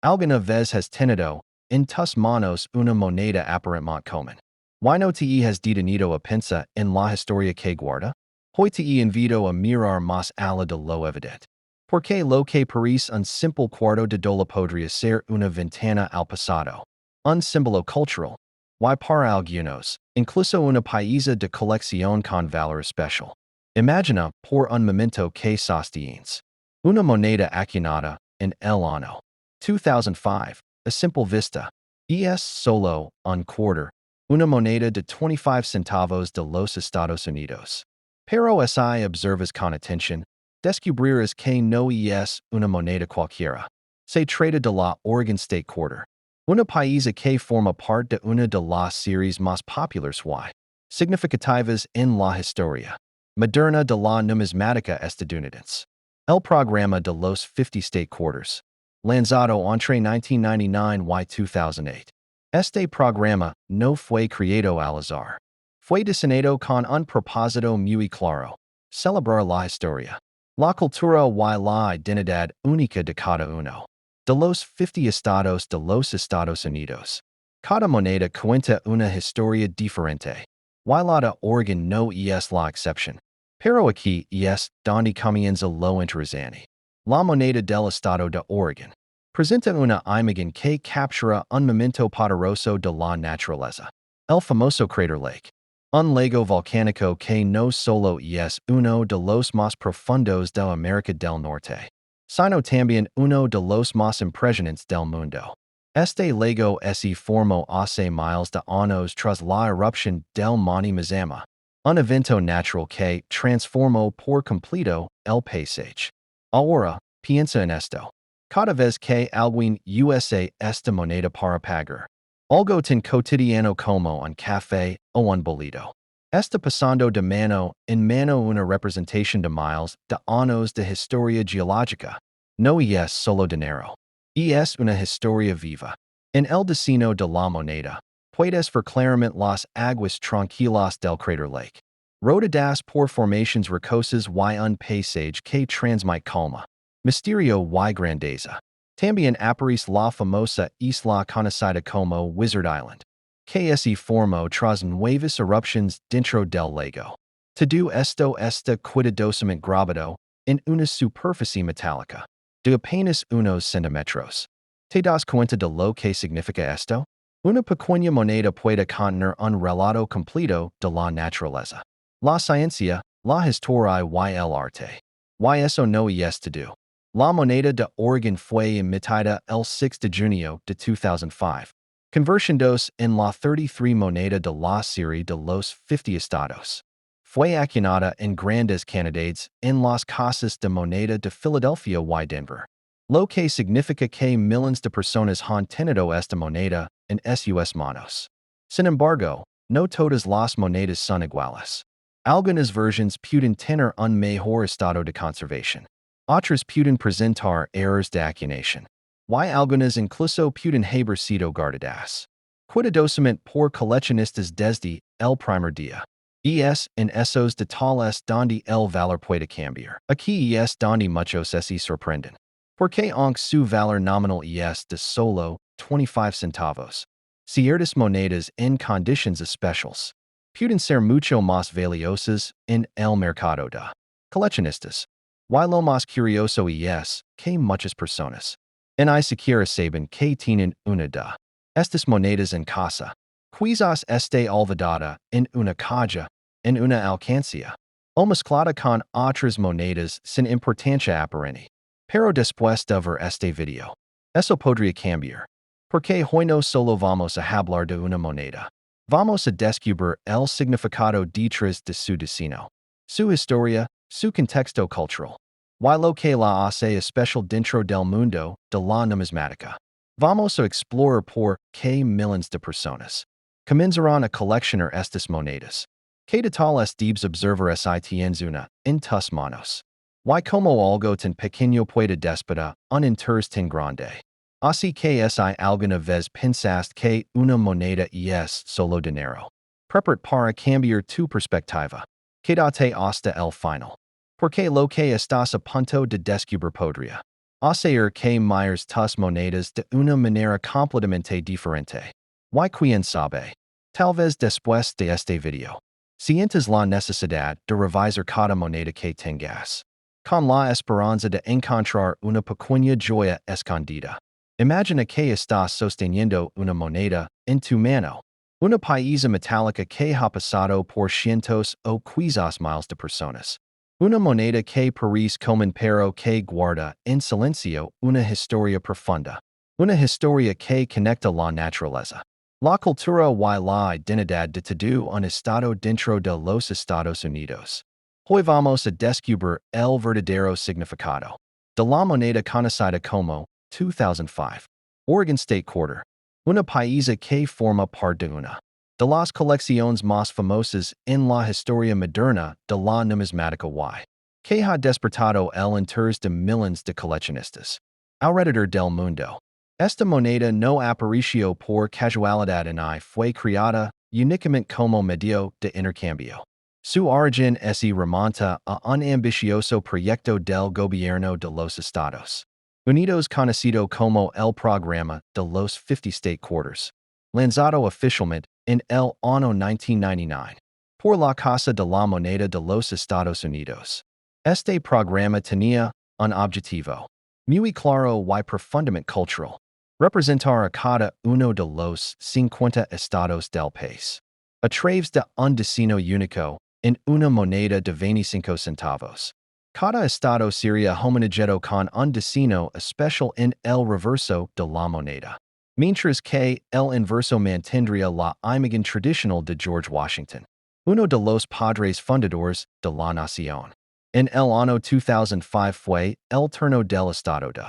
Alguna vez has tenido, en tus manos una moneda aparentemente común. Why no te has detenido a pensar en la historia que guarda? Hoy te invito a mirar más allá de lo evidente. Porque lo que parece un simple cuarto de dólar podría ser una ventana al pasado. Un símbolo cultural. Why para algunos, incluso una pieza de colección con valor especial. Imagina, por un momento que sostienes una moneda acuñada en el año 2005, a simple vista, es solo un quarter, una moneda de 25 centavos de los Estados Unidos. Pero si observas con atención, descubrirás que no es una moneda cualquiera. Se trata de la Oregon State Quarter, una pieza que forma parte de una de las series más populares y significativas en la historia moderna de la numismática estadounidense. El programa de los 50 State Quarters, lanzado entre 1999 y 2008. Este programa no fue creado al azar. Fue diseñado con un propósito muy claro: celebrar la historia, la cultura y la identidad única de cada uno de los 50 estados de los Estados Unidos. Cada moneda cuenta una historia diferente. Y la de Oregon no es la excepción. Pero aquí es donde comienza lo interesante. La moneda del estado de Oregon presenta una imagen que captura un momento poderoso de la naturaleza. El famoso crater Lake, un lago volcánico que no solo es uno de los más profundos de América del Norte, sino también uno de los más impresionantes del mundo. Este lago se formó hace miles de años tras la erupción del Monte Mazama, un evento natural que transformó por completo el paisaje. Ahora, piensa en esto. Cada vez que alguien usa esta moneda para pagar algo tan cotidiano como un café o un boleto, está pasando de mano en mano una representación de miles de años de historia geológica. No es solo dinero. Es una historia viva. En el diseño de la moneda, puedes ver claramente las aguas tranquilas del crater Lake, rodeadas por formaciones rocosas y un paisaje que transmite calma, misterio y grandeza. También aparece la famosa isla conocida como Wizard Island, que se formó tras nuevas erupciones dentro del lago. Todo esto está cuidadosamente grabado en una superficie metálica de apenas unos centímetros. ¿Te das cuenta de lo que significa esto? Una pequeña moneda puede contener un relato completo de la naturaleza, la ciencia, la historia y el arte. Y eso no es todo. La moneda de Oregon fue emitida el 6 de junio de 2005, convirtiéndose en la 33 moneda de la serie de los 50 estados. Fue acuñada en grandes cantidades en las casas de moneda de Filadelfia y Denver, lo que significa que millones de personas han tenido esta moneda en sus manos. Sin embargo, no todas las monedas son iguales. Algunas versiones pueden tener un mejor estado de conservación. Otras pueden presentar errores de acuñación. Y algunas incluso pueden haber sido guardadas cuidadosamente por coleccionistas desde el primer día. Es en esos detalles donde el valor puede cambiar. Aquí es donde muchos se sorprenden. Porque aunque su valor nominal es de solo 25 centavos, ciertas monedas en condiciones especiales pueden ser mucho más valiosas en el mercado de coleccionistas. Y lo más curioso es que muchas personas ni siquiera saben que tienen una de estas monedas en casa. Quizás esté olvidada en una caja, en una alcancía, o mezclada con otras monedas sin importancia aparente. Pero después de ver este video, eso podría cambiar. Porque hoy no solo vamos a hablar de una moneda. Vamos a descubrir el significado detrás de su diseño, su historia, su contexto cultural, y lo que la hace especial dentro del mundo de la numismática. Vamos a explorar por qué millones de personas comenzarán a coleccionar estas monedas. ¿Qué detalles debes observar si tienes una en tus manos? Y cómo algo tan pequeño puede despertar un interés tan grande. Así que si alguna vez pensaste que una moneda es solo dinero, prepárate para cambiar tu perspectiva. Quédate hasta el final. Porque lo que estás a punto de descubrir podría Hacer que Myers tus monedas de una manera completamente diferente. Y quién sabe. Tal vez después de este video. Sientes la necesidad de revisar cada moneda que tengas. Con la esperanza de encontrar una pequeña joya escondida. Imagina que estás sosteniendo una moneda en tu mano. Una pieza metálica que ha pasado por cientos o quizás miles de personas. Una moneda que parece común pero que guarda en silencio una historia profunda. Una historia que conecta la naturaleza. La cultura y la identidad de todo un estado dentro de los Estados Unidos. Hoy vamos a descubrir el verdadero significado de la moneda conocida como 2005 Oregon State Quarter. Una pieza que forma parte de una de las colecciones más famosas en la historia moderna de la numismática y que ha despertado el interés de millones de coleccionistas alrededor del mundo. Esta moneda no apareció por casualidad y fue creada únicamente como medio de intercambio. Su origen se remonta a un ambicioso proyecto del gobierno de los Estados Unidos conocido como el programa de los 50 State Quarters, lanzado oficialmente en el año 1999 por la Casa de la Moneda de los Estados Unidos. Este programa tenía un objetivo muy claro y profundamente cultural: representar a cada uno de los 50 estados del país a través de un diseño único en una moneda de 25 centavos. Cada estado sería homogeneizado con un diseño especial en el reverso de la moneda, mientras que el inverso mantendría la imagen tradicional de George Washington, uno de los padres fundadores de la nación. En el año 2005 fue el turno del estado de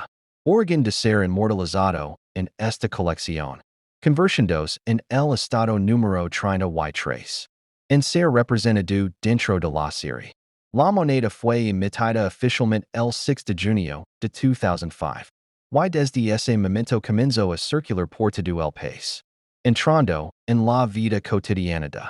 Oregon de ser inmortalizado en esta colección, convirtiéndose en el estado número 33 en ser representado dentro de la serie. La moneda fue emitida oficialmente el 6 de junio de 2005. Y desde ese momento comenzó a circular por todo el país, entrando en la vida cotidiana de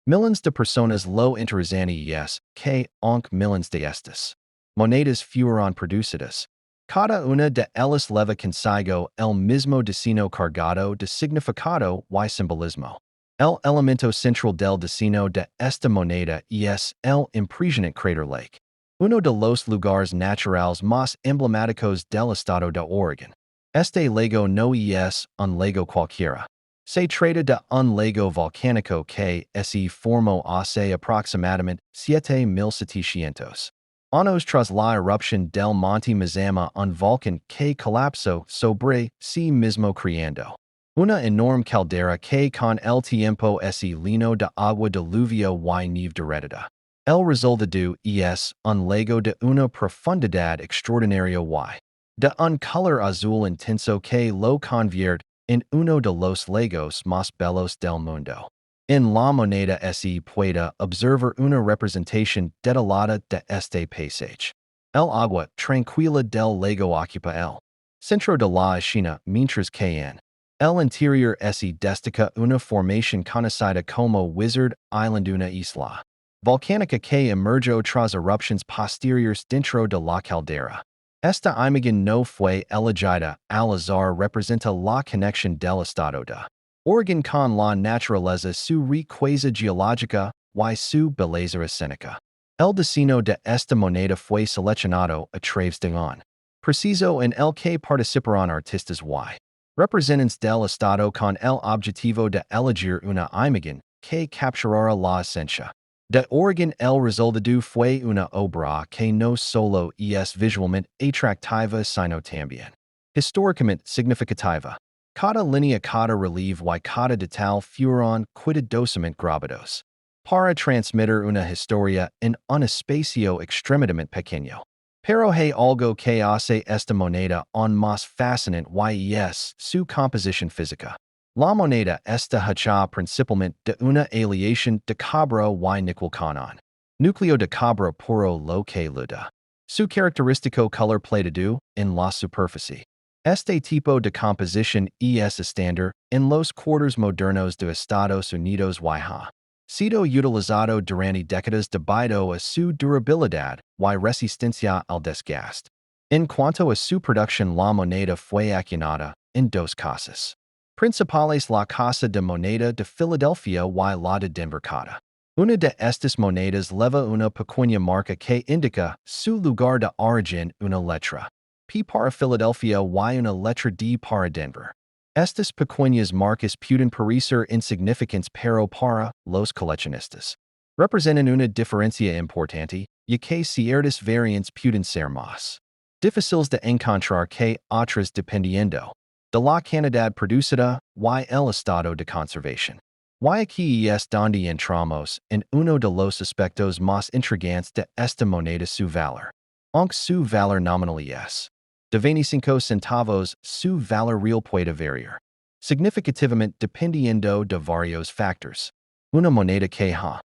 millones de personas. Lo interesante es que, aunque millones de estas monedas fueron producidas, cada una de ellas lleva consigo el mismo diseño cargado de significado y simbolismo. El elemento central del diseño de esta moneda es el impresionante crater lake, uno de los lugares naturales más emblemáticos del estado de Oregon. Este lago no es un lago cualquiera. Se trata de un lago volcánico que se formó hace aproximadamente 7,700 años tras la erupción del Monte Mazama, un volcán que colapsó sobre sí mismo creando una enorme caldera que con el tiempo se llenó de agua diluvio y nieve derretida. El resultado es un lago de una profundidad extraordinaria y de un color azul intenso que lo convierte en uno de los lagos más bellos del mundo. En la moneda se puede observar una representación detallada de este paisaje. El agua tranquila del lago ocupa el centro de la escena, mientras que en el interior se destaca una formación conocida como Wizard Island, una isla volcánica que emergió tras erupciones posteriores dentro de la caldera. Esta imagen no fue elegida al azar, representa la conexión del estado de Oregon con la naturaleza, su riqueza geológica y su belleza escénica. El diseño de esta moneda fue seleccionado a través de un preciso en el que participaron artistas y representantes del estado con el objetivo de elegir una imagen que capturara la esencia de Oregon. El resultado fue una obra que no solo es visualmente atractiva sino también históricamente significativa. Cada línea, cada relieve y cada detalle fueron cuidadosamente grabados para transmitir una historia en un espacio extremadamente pequeño. Pero hay algo que hace esta moneda aún más fascinante y es su composición física. La moneda está hecha principalmente de una aleación de cobre y níquel con un núcleo de cobre puro, lo que le da su característico color plateado en la superficie. Este tipo de composición es estándar en los quarters modernos de Estados Unidos y ha sido utilizado durante décadas debido a su durabilidad y resistencia al desgaste. En cuanto a su producción, la moneda fue acuñada en dos casas principales, la Casa de Moneda de Filadelfia y la de Denver. Cada una de estas monedas lleva una pequeña marca que indica su lugar de origen, una letra P para Filadelfia y una letra D para Denver. Estas pequeñas marcas pueden parecer insignificantes, pero para los coleccionistas representan una diferencia importante, ya que ciertas variantes pueden ser más difíciles de encontrar que otras dependiendo de la cantidad producida y el estado de conservación. Y aquí es donde entramos en uno de los aspectos más intrigantes de esta moneda, su valor. Aunque su valor nominal es de 25 centavos, su valor real puede variar significativamente dependiendo de varios factores. Una moneda que ha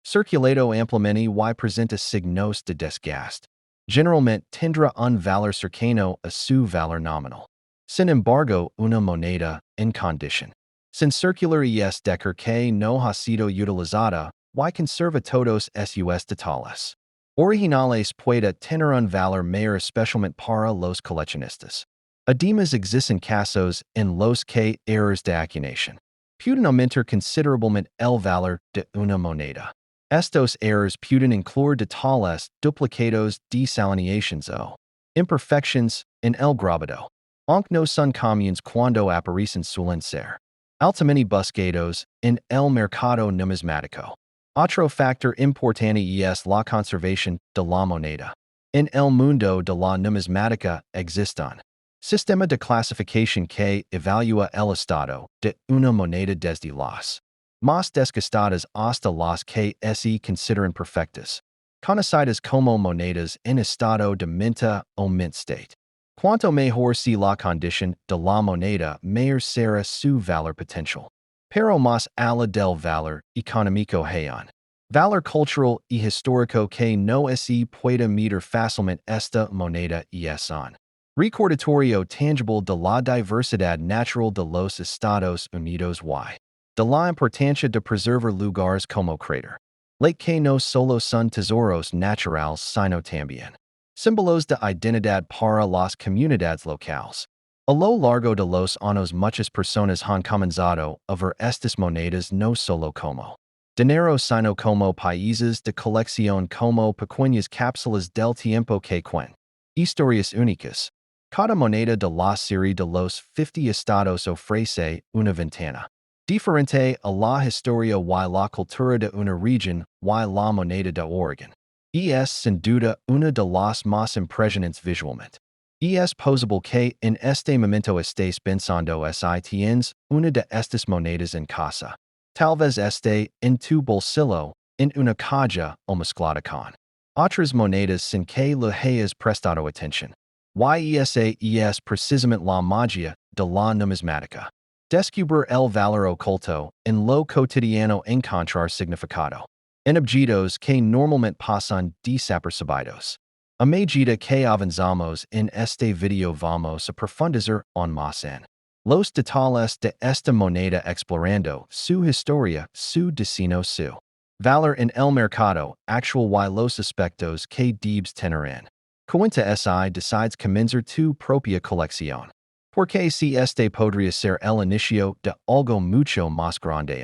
circulado ampliamente y presenta signos de desgaste generalmente tendrá un valor cercano a su valor nominal. Sin embargo, una moneda en condición sin circular es decir que no ha sido utilizada y conserva todos sus detalles originales puede tener un valor mayor, especialmente para los coleccionistas. Además, existen casos en los que errores de acuñación pueden aumentar considerablemente el valor de una moneda. Estos errores pueden incluir detalles duplicados, desalineaciones o imperfecciones en el grabado. Aunque no son comunes cuando aparecen, suelen ser altamente buscados en el mercado numismático. Otro factor importante es la conservación de la moneda. En el mundo de la numismática existe un sistema de clasificación que evalúa el estado de una moneda desde las más desgastadas hasta las que se consideran perfectas, conocidas como monedas en estado de mint o mint state. Cuanto mejor sea la condición de la moneda, mayor será su valor potencial. Pero más allá del valor económico hay un valor cultural y histórico que no se puede medir fácilmente. Esta moneda es un recordatorio tangible de la diversidad natural de los Estados Unidos y de la importancia de preservar lugares como crater lake que no solo son tesoros naturales sino también símbolos de identidad para las comunidades locales. A lo largo de los años, muchas personas han comenzado a ver estas monedas no solo como dinero sino como piezas de colección, como pequeñas cápsulas del tiempo que cuentan historias únicas. Cada moneda de la serie de los 50 estados ofrece una ventana diferente a la historia y la cultura de una región, y la moneda de origen es sin duda una de las más impresionantes visualmente. Es posible que en este momento estés pensando si tienes una de estas monedas en casa. Tal vez esté en tu bolsillo, en una caja o mezclada con otras monedas sin que le hayas prestado atención. Esa es precisamente la magia de la numismática. Descubrir el valor oculto en lo cotidiano, encontrar significado en objetos que normalmente pasan desapercibidos. A medida que avanzamos en este video, vamos a profundizar aún más en los detalles de esta moneda, explorando su historia, su diseño, su valor en el mercado actual y los aspectos que debes tener en cuenta si decides comenzar tu propia colección. Porque si este podría ser el inicio de algo mucho más grande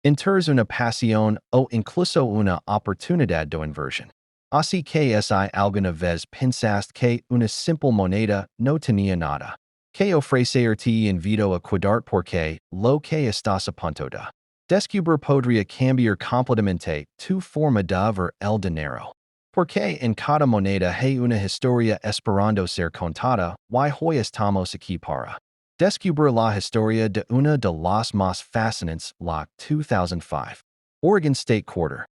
enters una pasión o incluso una oportunidad de inversión. Así que si alguna vez pensaste que una simple moneda no tenía nada que ofrecer, te invito a cuidar porque lo que estás a punto de descubrir podría cambiar completamente tu forma de ver el dinero. Porque en cada moneda hay una historia esperando ser contada y hoy estamos aquí para descubrir la historia de una de las más fascinantes, la 2005 Oregon State Quarter.